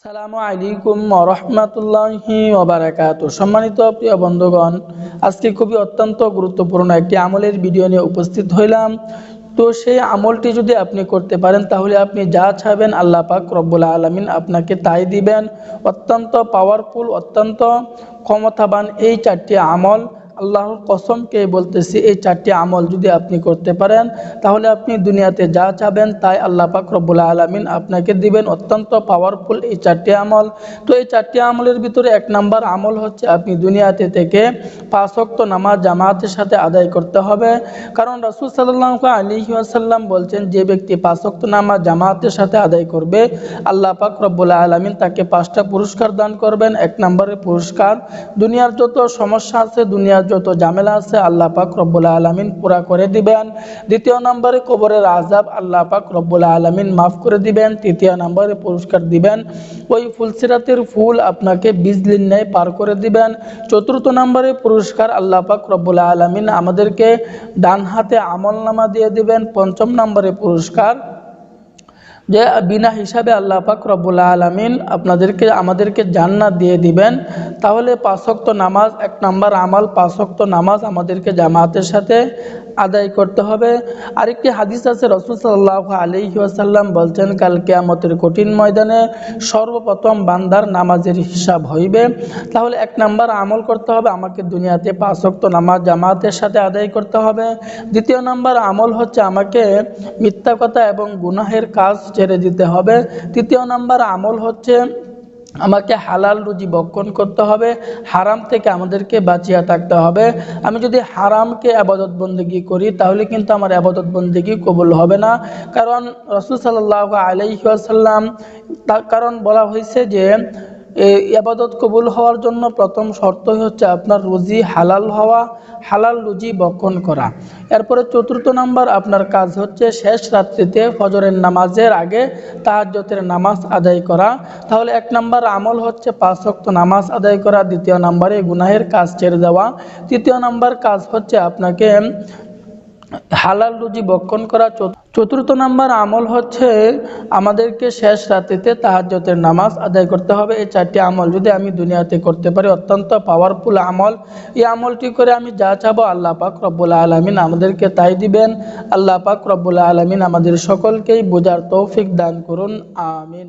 আসসালামু আলাইকুম ওয়া রাহমাতুল্লাহি ওয়া বারাকাতুহু। সম্মানিত প্রিয় বন্ধুগণ, আজকে খুবই অত্যন্ত গুরুত্বপূর্ণ একটি আমলের ভিডিও নিয়ে উপস্থিত হইলাম। তো সেই আমলটি যদি আপনি করতে পারেন তাহলে আপনি যা চাইবেন আল্লাহ পাক রব্বুল আলামিন আপনাকে তাই দিবেন। অত্যন্ত পাওয়ারফুল, অত্যন্ত ক্ষমতাবান এই চারটি আমল, আল্লাহর কসমকে বলতেছি, এই চারটি আমল যদি আপনি করতে পারেন তাহলে আপনি দুনিয়াতে যা চাবেন তাই আল্লাহ পাক রব্বুল আলামিন আপনাকে দিবেন। অত্যন্ত পাওয়ারফুল এই চারটি আমল। তো এই চারটি আমলের ভিতরে এক নাম্বার আমল হচ্ছে আপনি দুনিয়াতে থেকে 5 ওয়াক্ত নামাজ জামাতের সাথে আদায় করতে হবে। কারণ রাসূল সাল্লাল্লাহু আলাইহি ওয়াসাল্লাম বলছেন, যে ব্যক্তি 5 ওয়াক্ত নামাজ জামাতের সাথে আদায় করবে আল্লাহ পাক রব্বুল আলামিন তাকে 5টা পুরস্কার দান করবেন। এক নম্বরের পুরস্কার, দুনিয়ার যত সমস্যা আছে, দুনিয়ার যত ঝামেলা আছে আল্লাহ পাক রব্বুল আলামিন পুরা করে দিবেন। দ্বিতীয় নম্বরে কবরের আযাব আল্লাহ পাক রব্বুল আলামিন মাফ করে দিবেন। তৃতীয় নম্বরে পুরস্কার দিবেন, ওই ফুলসিরাতের ফুল আপনাকে বিজলির ন্যায় পার করে দিবেন। চতুর্থ নম্বরে পুরস্কার, আল্লাহ পাক রব্বুল আলামিন আমাদেরকে ডান হাতে আমলনামা দিয়ে দিবেন। পঞ্চম নম্বরে পুরস্কার, যে বিনা হিসাবে আল্লাহ পাক রব্বুল আলামিন আমাদেরকে জান্নাত দিয়ে দিবেন। তাহলে 5 ওয়াক্ত নামাজ এক নাম্বার আমল, 5 ওয়াক্ত নামাজ আমাদেরকে জামাতের সাথে আদায় করতে হবে। আরেকটি হাদিস আছে, রাসূল সাল্লাল্লাহু আলাইহি ওয়াসাল্লাম বলছেন, কাল কিয়ামতের কঠিন ময়দানে সর্বপ্রথম বান্দার নামাজের হিসাব হইবে। তাহলে এক নাম্বার আমল করতে হবে, আমাকে দুনিয়াতে 5 ওয়াক্ত নামাজ জামাতের সাথে আদায় করতে হবে। দ্বিতীয় নাম্বার আমল হচ্ছে আমাকে মিথ্যা কথা এবং গুনাহের কাজ ছেড়ে দিতে হবে। তৃতীয় নাম্বার আমল হচ্ছে আমাকে হালাল রুজি ভক্ষণ করতে হবে, হারাম থেকে আমাদেরকে বাঁচিয়ে থাকতে হবে। আমি যদি হারামকে ইবাদত বন্দেগী করি তাহলে কিন্তু আমার ইবাদত বন্দেগী কবুল হবে না। কারণ রাসূল সাল্লাল্লাহু আলাইহি ওয়াসাল্লাম, তার কারণ বলা হয়েছে যে ইবাদত কবুল হওয়ার জন্য প্রথম শর্তই হচ্ছে আপনার রুজি হালাল হওয়া, হালাল রুজি ভক্ষণ করা। এরপরে চতুর্থ নাম্বার আপনার কাজ হচ্ছে শেষ রাত্রিতে ফজরের নামাজের আগে তাহাজ্জুদের নামাজ আদায় করা। তাহলে এক নাম্বার আমল হচ্ছে 5 ওয়াক্ত নামাজ আদায় করা। দ্বিতীয় নাম্বারে গুনাহের কাজ ছেড়ে দেওয়া। তৃতীয় নাম্বার কাজ হচ্ছে আপনাকে হালাল রুজি ভক্ষণ করা। চতুর্থ নাম্বার আমল হচ্ছে আমাদেরকে শেষ রাত্রিতে তাহাজ্জুদের নামাজ আদায় করতে হবে। এই চারটি আমল যদি আমি দুনিয়াতে করতে পারি, অত্যন্ত পাওয়ারফুল আমল। এই আমলটি করে আমি যা চাবো আল্লাহ পাক রব্বুল আলামিন আমাদেরকে তাই দিবেন। আল্লাহ পাক রব্বুল আলামিন আমাদের সকলকেই বোঝার তৌফিক দান করুন, আমিন।